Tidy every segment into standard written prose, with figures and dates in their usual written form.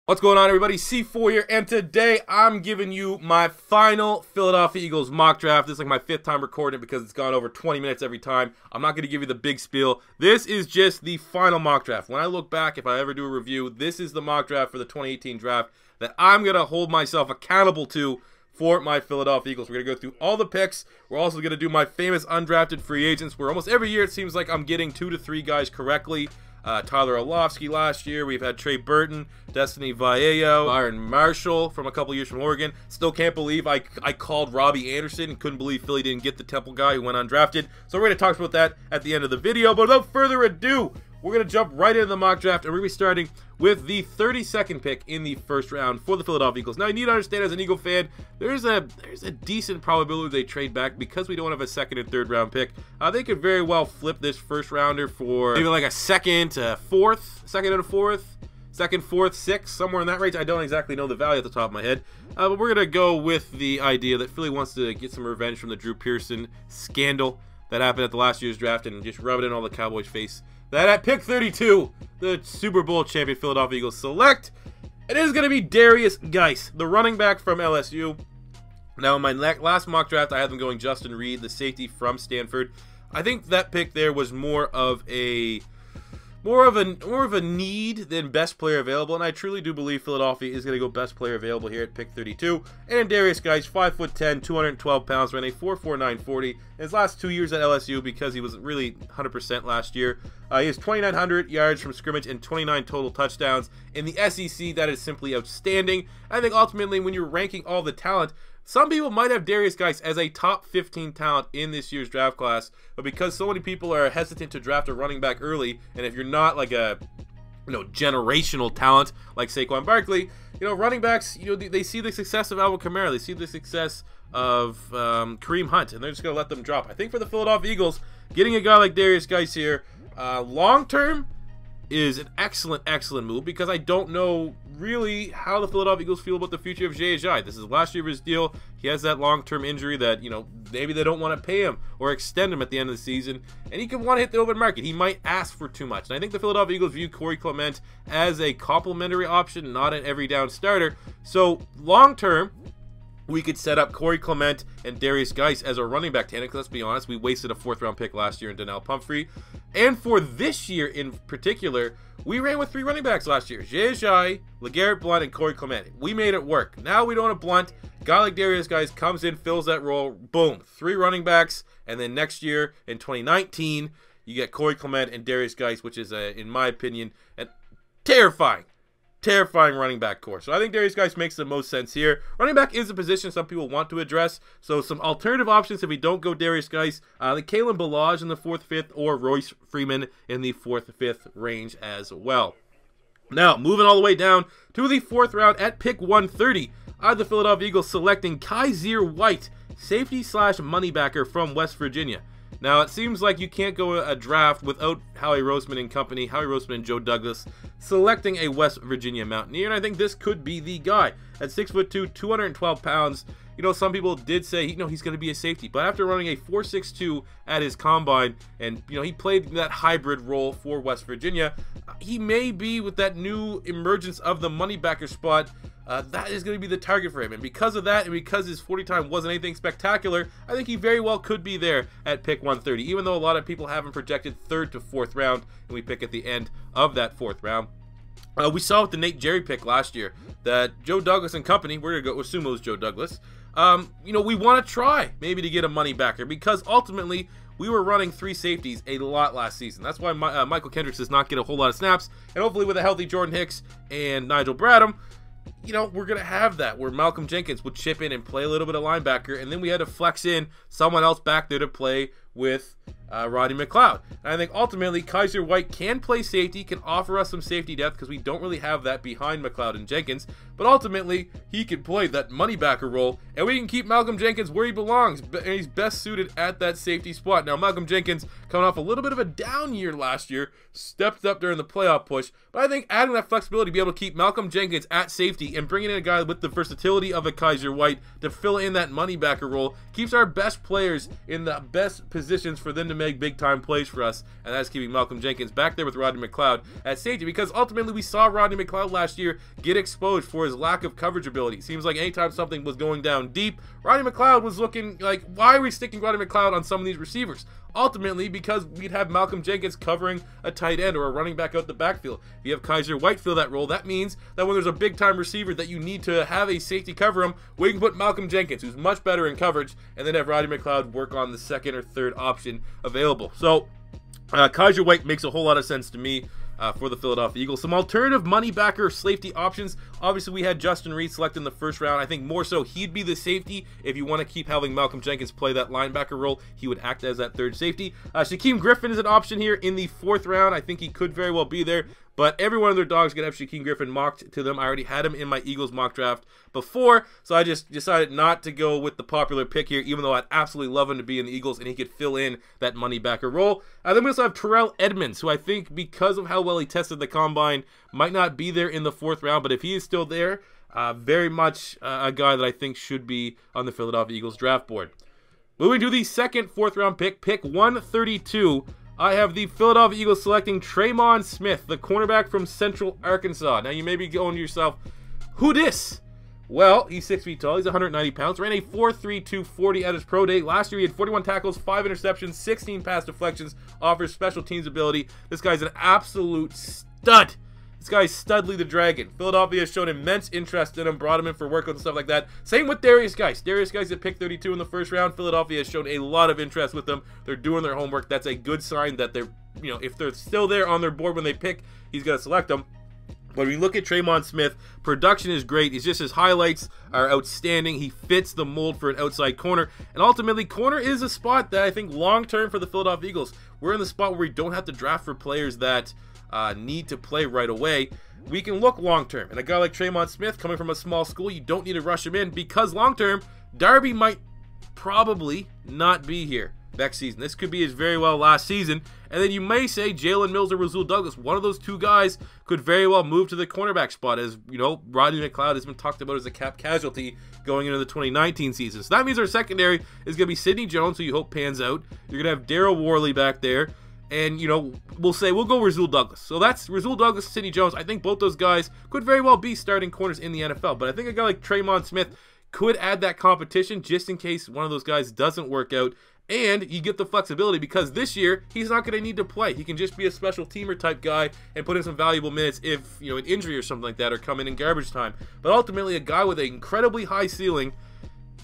What's going on, everybody? C4 here, and today I'm giving you my final Philadelphia Eagles mock draft. This is like my 5th time recording it because it's gone over 20 minutes every time. I'm not going to give you the big spiel. This is just the final mock draft. When I look back, if I ever do a review, this is the mock draft for the 2018 draft that I'm going to hold myself accountable to for my Philadelphia Eagles. We're going to go through all the picks. We're also going to do my famous undrafted free agents, where almost every year it seems like I'm getting 2 to 3 guys correctly. Tyler Orlovsky last year. We've had Trey Burton, Destiny Vallejo, Byron Marshall from a couple years from Oregon. Still can't believe I called Robbie Anderson and couldn't believe Philly didn't get the Temple guy who went undrafted. So we're going to talk about that at the end of the video. But without further ado, we're going to jump right into the mock draft, and we're going to be starting with the 32nd pick in the first round for the Philadelphia Eagles. Now, you need to understand, as an Eagle fan, there's a decent probability they trade back because we don't have a 2nd and 3rd round pick. They could very well flip this first rounder for maybe like a 2nd, 4th, 2nd and a 4th, 2nd, 4th, 6th, somewhere in that range. I don't exactly know the value at the top of my head, but we're going to go with the idea that Philly wants to get some revenge from the Drew Pearson scandal that happened at the last year's draft and just rub it in all the Cowboys' face. That at pick 32, the Super Bowl champion Philadelphia Eagles select, it is going to be Darius Geis, the running back from LSU. Now, in my last mock draft, I had them going Justin Reed, the safety from Stanford. I think that pick there was more of a need than best player available, and I truly do believe Philadelphia is going to go best player available here at pick 32. And Darius Geis, 5'10", 212 pounds, ran a 4.49 40 in his last 2 years at LSU because he wasn't really 100% last year. He has 2,900 yards from scrimmage and 29 total touchdowns. In the SEC, that is simply outstanding. I think ultimately, when you're ranking all the talent, some people might have Darius Geis as a top 15 talent in this year's draft class, but because so many people are hesitant to draft a running back early, and if you're not like a generational talent like Saquon Barkley, running backs, they see the success of Alvin Kamara, they see the success of Kareem Hunt, and they're just going to let them drop. I think for the Philadelphia Eagles, getting a guy like Darius Geis here, long term, is an excellent move, because I don't know really how the Philadelphia Eagles feel about the future of Jay Ajayi. This is last year of his deal. He has that long-term injury that, maybe they don't want to pay him or extend him at the end of the season, and he could want to hit the open market. He might ask for too much, and I think the Philadelphia Eagles view Corey Clement as a complementary option, not an every-down starter. So long-term, we could set up Corey Clement and Darius Geis as a running back tandem, because let's be honest, we wasted a 4th round pick last year in Donnell Pumphrey. And for this year in particular, we ran with 3 running backs last year: Jay Ajayi, LeGarrette Blount, and Corey Clement. We made it work. Now we don't have Blount. A guy like Darius Geis comes in, fills that role, boom, 3 running backs, and then next year in 2019, you get Corey Clement and Darius Geis, which is, in my opinion, a terrifying running back core. So I think Darius Geis makes the most sense here. Running back is a position some people want to address, so some alternative options if we don't go Darius Geis, like Kalen Ballage in the 4th, 5th, or Royce Freeman in the 4th, 5th range as well. Now, moving all the way down to the 4th round at pick 130, I have the Philadelphia Eagles selecting Kyzir White, safety / money backer from West Virginia. Now, it seems like you can't go a draft without Howie Roseman and company, Howie Roseman and Joe Douglas, selecting a West Virginia Mountaineer, and I think this could be the guy. At 6'2", 212 pounds, some people did say, he's going to be a safety, but after running a 4.62 at his combine, and, he played that hybrid role for West Virginia, he may be, with that new emergence of the money backer spot, that is going to be the target for him. And because of that, and because his 40 time wasn't anything spectacular, I think he very well could be there at pick 130, even though a lot of people have him projected 3rd to 4th round, and we pick at the end of that 4th round. We saw with the Nate Jerry pick last year that Joe Douglas and company, we're going to go assume it was Joe Douglas, we want to try maybe to get a money backer, because ultimately we were running 3 safeties a lot last season. That's why Michael Kendricks does not get a whole lot of snaps, and hopefully with a healthy Jordan Hicks and Nigel Bradham, we're going to have that where Malcolm Jenkins would chip in and play a little bit of linebacker, and then we had to flex in someone else back there to play with Rodney McLeod. And I think ultimately Kyzir White can play safety, can offer us some safety depth, because we don't really have that behind McLeod and Jenkins, but ultimately he can play that money backer role, and we can keep Malcolm Jenkins where he belongs, and he's best suited at that safety spot. Now, Malcolm Jenkins, coming off a little bit of a down year last year, stepped up during the playoff push, but I think adding that flexibility to be able to keep Malcolm Jenkins at safety and bringing in a guy with the versatility of a Kyzir White to fill in that money backer role keeps our best players in the best positions for them to make big-time plays for us, and that's keeping Malcolm Jenkins back there with Rodney McLeod at safety, because ultimately we saw Rodney McLeod last year get exposed for his lack of coverage ability. Seems like anytime something was going down deep, Rodney McLeod was looking like, why are we sticking Rodney McLeod on some of these receivers? Ultimately, because we'd have Malcolm Jenkins covering a tight end or a running back out the backfield. If you have Kaiser White fill that role, that means that when there's a big-time receiver that you need to have a safety cover him, we can put Malcolm Jenkins, who's much better in coverage, and then have Rodney McLeod work on the second or third option available. So, Kaiser White makes a whole lot of sense to me for the Philadelphia Eagles. Some alternative money backer safety options. Obviously, we had Justin Reed selected in the first round. I think more so he'd be the safety. If you want to keep having Malcolm Jenkins play that linebacker role, he would act as that third safety. Shaquem Griffin is an option here in the 4th round. I think he could very well be there, but every one of their dogs going to have Shaquem Griffin mocked to them. I already had him in my Eagles mock draft before, so I just decided not to go with the popular pick here, even though I'd absolutely love him to be in the Eagles and he could fill in that money backer role. Then we also have Terrell Edmonds, who I think, because of how well he tested the combine, might not be there in the 4th round, but if he is still there, very much a guy that I think should be on the Philadelphia Eagles draft board. Moving to the second 4th round pick, pick 132, I have the Philadelphia Eagles selecting Tremon Smith, the cornerback from Central Arkansas. Now you may be going to yourself, who dis? Well, he's 6 feet tall, he's 190 pounds, ran a 4.32 40 at his pro day. Last year he had 41 tackles, 5 interceptions, 16 pass deflections, offers special teams ability. This guy's an absolute stud. This guy's Studley the Dragon. Philadelphia has shown immense interest in him, brought him in for workouts and stuff like that. Same with Darius Geis. Darius Geis at pick 32 in the 1st round. Philadelphia has shown a lot of interest with him. They're doing their homework. That's a good sign that they're, you know, if they're still there on their board when they pick, he's going to select them. But when you look at Tremon Smith, production is great. It's just his highlights are outstanding. He fits the mold for an outside corner. And ultimately, corner is a spot that I think long-term for the Philadelphia Eagles, we're in the spot where we don't have to draft for players that need to play right away. We can look long-term. And a guy like Tremon Smith, coming from a small school, you don't need to rush him in because long-term, Darby might probably not be here next season. This could be his very well last season. And then you may say Jalen Mills or Rasul Douglas, one of those two guys could very well move to the cornerback spot, as, you know, Rodney McLeod has been talked about as a cap casualty going into the 2019 season. So that means our secondary is going to be Sidney Jones, who you hope pans out. You're going to have Daryl Worley back there. And, you know, we'll go Rasul Douglas. So that's Rasul Douglas, Sidney Jones. I think both those guys could very well be starting corners in the NFL. But I think a guy like Tremon Smith could add that competition just in case one of those guys doesn't work out. And you get the flexibility because this year, he's not going to need to play. He can just be a special teamer type guy and put in some valuable minutes if, you know, an injury or something like that or come in garbage time. But ultimately, a guy with an incredibly high ceiling,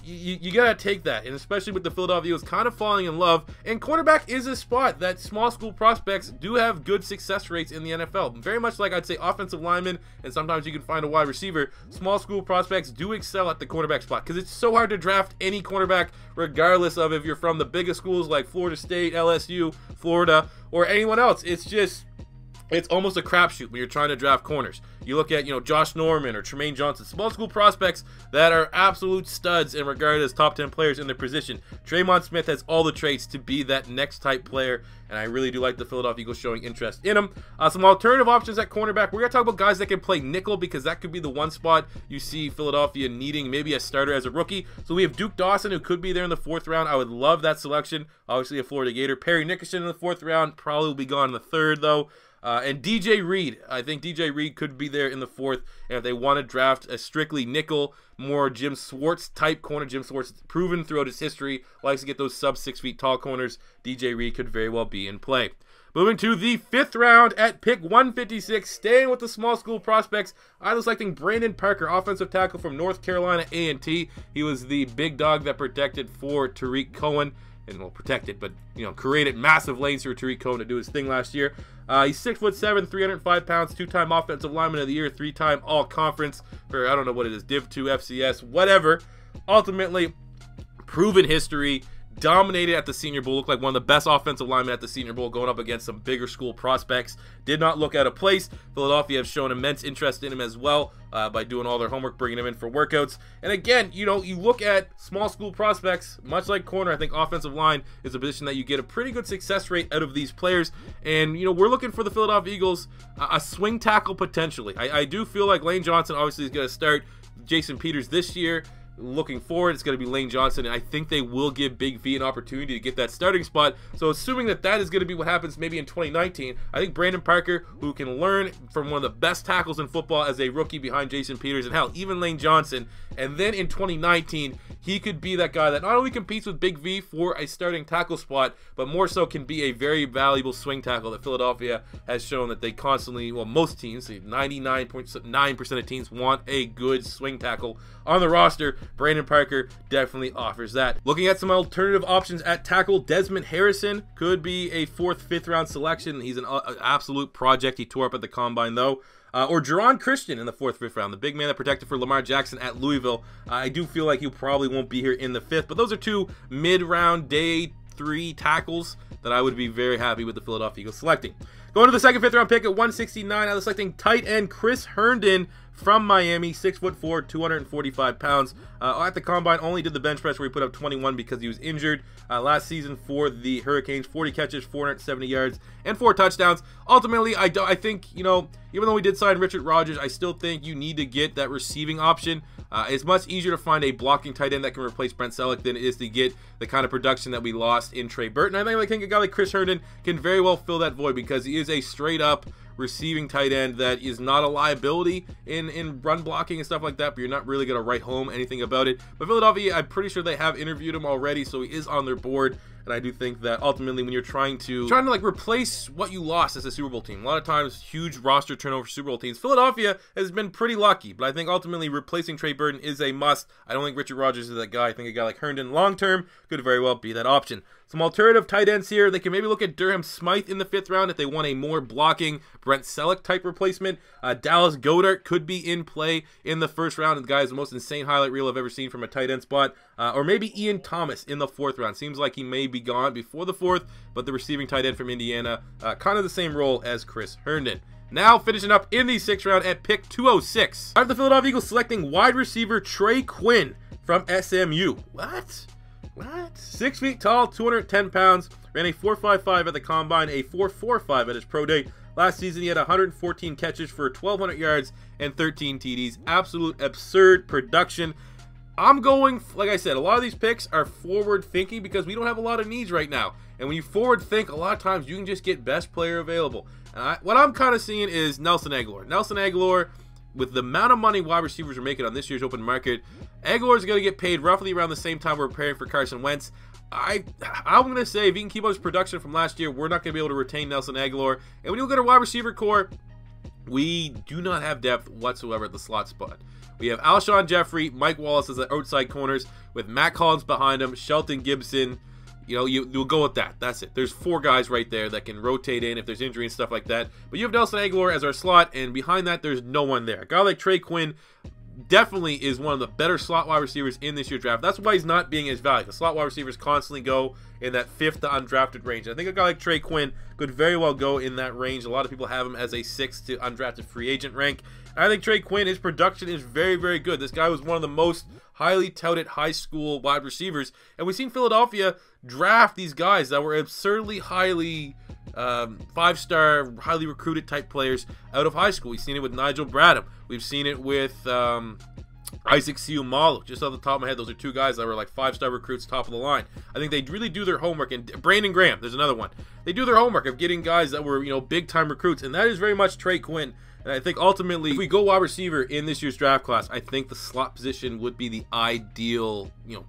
you got to take that. And especially with the Philadelphia Eagles kind of falling in love. And cornerback is a spot that small school prospects do have good success rates in the NFL. Very much like I'd say offensive linemen, and sometimes you can find a wide receiver. Small school prospects do excel at the cornerback spot because it's so hard to draft any cornerback regardless of if you're from the biggest schools like Florida State, LSU, Florida, or anyone else. It's almost a crapshoot when you're trying to draft corners. You look at, you know, Josh Norman or Tremaine Johnson, small school prospects that are absolute studs and regarded as top 10 players in their position. Tremon Smith has all the traits to be that next type player, and I really do like the Philadelphia Eagles showing interest in him. Some alternative options at cornerback. We're going to talk about guys that can play nickel because that could be the one spot you see Philadelphia needing maybe a starter as a rookie. So we have Duke Dawson, who could be there in the 4th round. I would love that selection. Obviously a Florida Gator. Perry Nickerson in the 4th round. Probably will be gone in the 3rd, though. And DJ Reed, I think DJ Reed could be there in the 4th. And if they want to draft a strictly nickel, more Jim Swartz type corner, Jim Swartz proven throughout his history, likes to get those sub 6 feet tall corners, DJ Reed could very well be in play. Moving to the 5th round at pick 156, staying with the small school prospects, I was selecting Brandon Parker, offensive tackle from North Carolina A&T. He was the big dog that protected for Tariq Cohen. And well, protected, but, you know, created massive lanes for Tariq Cohen to do his thing last year. He's 6'7", 305 pounds, 2-time offensive lineman of the year, 3-time all-conference for, I don't know what it is, Div 2, FCS, whatever. Ultimately, proven history, dominated at the Senior Bowl, looked like one of the best offensive linemen at the Senior Bowl, going up against some bigger school prospects. Did not look out of place. Philadelphia have shown immense interest in him as well by doing all their homework, bringing him in for workouts. And again, you know, you look at small school prospects, much like corner, I think offensive line is a position that you get a pretty good success rate out of these players. And, you know, we're looking for the Philadelphia Eagles a swing tackle potentially. I do feel like Lane Johnson obviously is going to start Jason Peters this year. looking forward, it's going to be Lane Johnson, and I think they will give Big V an opportunity to get that starting spot. So assuming that that is going to be what happens maybe in 2019, I think Brandon Parker, who can learn from one of the best tackles in football as a rookie behind Jason Peters, and hell, even Lane Johnson, and then in 2019, he could be that guy that not only competes with Big V for a starting tackle spot, but more so can be a very valuable swing tackle that Philadelphia has shown that they constantly, well, most teams, 99.9% of teams want a good swing tackle on the roster. Brandon Parker definitely offers that. Looking at some alternative options at tackle, Desmond Harrison could be a 4th, 5th round selection. He's an absolute project. He tore up at the combine though. Or Jerron Christian in the 4th, 5th round, the big man that protected for Lamar Jackson at Louisville. I do feel like he probably won't be here in the 5th, but those are 2 mid-round day 3 tackles that I would be very happy with the Philadelphia Eagles selecting. Going to the 2nd, 5th round pick at 169, I was selecting tight end Chris Herndon from Miami, 6'4", 245 pounds. At the combine, only did the bench press where he put up 21 because he was injured. Last season for the Hurricanes, 40 catches, 470 yards, and 4 touchdowns. Ultimately, I think, you know, even though we did sign Richard Rodgers, I still think you need to get that receiving option. It's much easier to find a blocking tight end that can replace Brent Selleck than it is to get the kind of production that we lost in Trey Burton. I think a guy like Chris Herndon can very well fill that void because he is a straight-up receiving tight end that is not a liability in run blocking and stuff like that, but you're not really going to write home anything about it. But Philadelphia, I'm pretty sure they have interviewed him already, so he is on their board. And I do think that ultimately when you're trying to like replace what you lost as a Super Bowl team, a lot of times huge roster turnover for Super Bowl teams, Philadelphia has been pretty lucky, but I think ultimately replacing Trey Burton is a must. I don't think Richard Rodgers is that guy. I think a guy like Herndon long term could very well be that option. Some alternative tight ends here. They can maybe look at Durham Smythe in the 5th round if they want a more blocking Brent Selleck type replacement. Dallas Goedert could be in play in the 1st round. The guy is the most insane highlight reel I've ever seen from a tight end spot. Or maybe Ian Thomas in the 4th round. Seems like he may be gone before the 4th, but the receiving tight end from Indiana, kind of the same role as Chris Herndon. Now finishing up in the 6th round at pick 206. I have the Philadelphia Eagles selecting wide receiver Trey Quinn from SMU. What? 6 feet tall, 210 pounds, ran a 4.55 at the combine, a 4.45 at his pro day. Last season, he had 114 catches for 1,200 yards and 13 TDs. Absolute absurd production. I'm going, like I said, a lot of these picks are forward thinking because we don't have a lot of needs right now. And when you forward think, a lot of times you can just get best player available. And what I'm kind of seeing is Nelson Agholor. Nelson Agholor, with the amount of money wide receivers are making on this year's open market, Agholor is going to get paid roughly around the same time we're preparing for Carson Wentz. I'm going to say if he can keep up his production from last year, we're not going to be able to retain Nelson Agholor. And when you look at our wide receiver core, we do not have depth whatsoever at the slot spot. We have Alshon Jeffrey, Mike Wallace as the outside corners with Matt Collins behind him, Shelton Gibson. You know, you'll go with that. That's it. There's 4 guys right there that can rotate in if there's injury and stuff like that. But you have Nelson Agholor as our slot, and behind that, there's no one there. A guy like Trey Quinn definitely is one of the better slot wide receivers in this year's draft. That's why he's not being as valued. The slot wide receivers constantly go in that 5th to undrafted range. I think a guy like Trey Quinn could very well go in that range. A lot of people have him as a 6th to undrafted free agent rank. I think Trey Quinn, his production is very, very good. This guy was one of the most highly touted high school wide receivers. And we've seen Philadelphia draft these guys that were absurdly highly 5-star, highly recruited type players out of high school. We've seen it with Nigel Bradham. We've seen it with Isaac Seumalo. Just off the top of my head, those are 2 guys that were like 5-star recruits, top of the line. I think they really do their homework. And Brandon Graham, there's another one. They do their homework of getting guys that were, you know, big-time recruits. And that is very much Trey Quinn. And I think ultimately, if we go wide receiver in this year's draft class, I think the slot position would be the ideal, you know,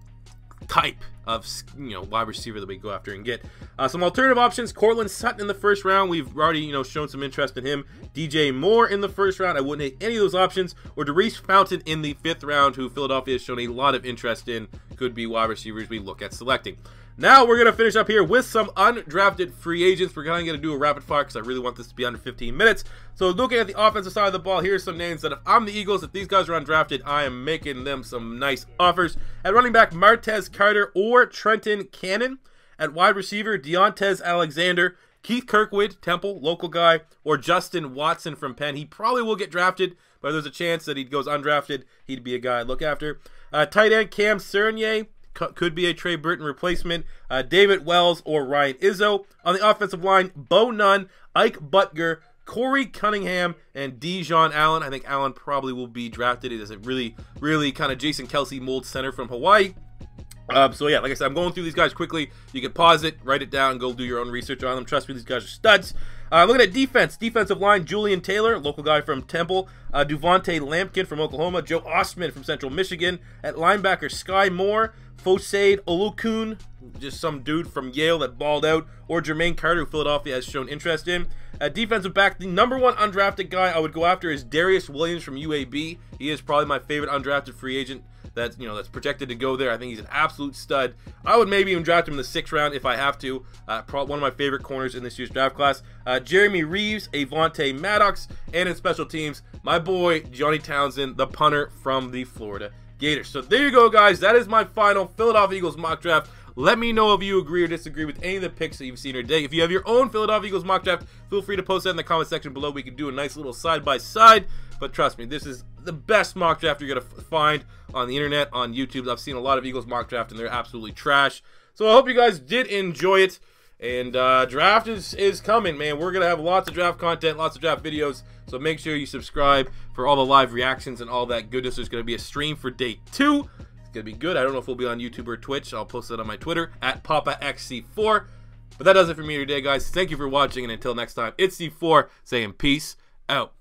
type of, you know, wide receiver that we go after and get. Some alternative options: Cortland Sutton in the 1st round. We've already, you know, shown some interest in him. DJ Moore in the 1st round. I wouldn't hate any of those options. Or Darius Fountain in the 5th round, who Philadelphia has shown a lot of interest in. Could be wide receivers we look at selecting. Now we're going to finish up here with some undrafted free agents. We're kind of going to do a rapid fire because I really want this to be under 15 minutes. So looking at the offensive side of the ball, here's some names that if I'm the Eagles, if these guys are undrafted, I am making them some nice offers. At running back, Martez Carter or Trenton Cannon. At wide receiver, Deontez Alexander, Keith Kirkwood, Temple, local guy, or Justin Watson from Penn. He probably will get drafted, but there's a chance that he goes undrafted. He'd be a guy I'd look after. Tight end, Cam Cernier. Could be a Trey Burton replacement. David Wells or Ryan Izzo. On the offensive line, Bo Nunn, Ike Butger, Corey Cunningham and Dijon Allen. I think Allen probably will be drafted as a really kind of Jason Kelsey mold center from Hawaii. So yeah, like I said, I'm going through these guys quickly. You can pause it, write it down, and go do your own research on them. Trust me, these guys are studs. Looking at defense, defensive line, Julian Taylor, local guy from Temple. Duvante Lampkin from Oklahoma. Joe Ostman from Central Michigan. At linebacker, Sky Moore. Fosaid Olukun, just some dude from Yale that balled out. Or Jermaine Carter, who Philadelphia has shown interest in. At defensive back, the #1 undrafted guy I would go after is Darius Williams from UAB. He is probably my favorite undrafted free agent that's projected to go there. I think he's an absolute stud. I would maybe even draft him in the 6th round if I have to. One of my favorite corners in this year's draft class. Jeremy Reeves, Avante Maddox, and in special teams, my boy Johnny Townsend, the punter from the Florida Gators. So there you go, guys. That is my final Philadelphia Eagles mock draft. Let me know if you agree or disagree with any of the picks that you've seen here today. If you have your own Philadelphia Eagles mock draft, feel free to post that in the comment section below. We can do a nice little side-by-side. But trust me, this is the best mock draft you're going to find on the internet, on YouTube. I've seen a lot of Eagles mock draft, and they're absolutely trash. So I hope you guys did enjoy it. And draft is coming, man. We're going to have lots of draft content, lots of draft videos. So make sure you subscribe for all the live reactions and all that goodness. There's going to be a stream for day 2. It's going to be good. I don't know if we'll be on YouTube or Twitch. I'll post that on my Twitter, at PapaXC4. But that does it for me today, guys. Thank you for watching, and until next time, it's C4 saying peace out.